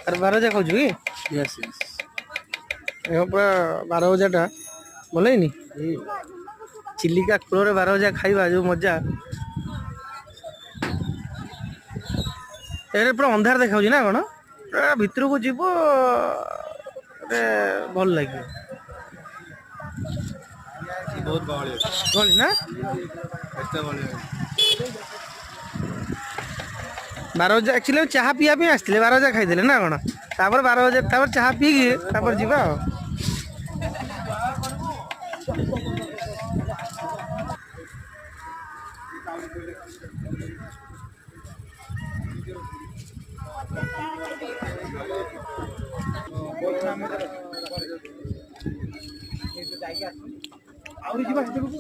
ଆରେ 12,000 ଖାଉଛୁ କି? यस यस ପୁରା 12,000ଟା ଭଲ ହେଇନି? ଚିଲିକା କୂଳରେ 12,000 ଖାଇବା ଯୋଉ ମଜା। ଏରେ ପୁରା ଅନ୍ଧାର ଦେଖାଉଛି ନା କଣ? ପୁରା ଭିତରକୁ ଯିବ ଗୋଟେ ଭଲ ଲାଗିବ। बहुत गहଳି ଗଳି ନା? एते गहଳି 12,000 ଆକ୍ଚୁଆଲି ଚାହା ପିଇବା ପାଇଁ ଆସିଥିଲେ 12,000 ଖାଇଦେଲେ ନା କଣ? ତାପରେ 12,000 ତାପରେ ଚାହା ପିଇକି ତାପରେ ଯିବା ଆଉ। ଆହୁରି ଯିବା ଭିତରକୁ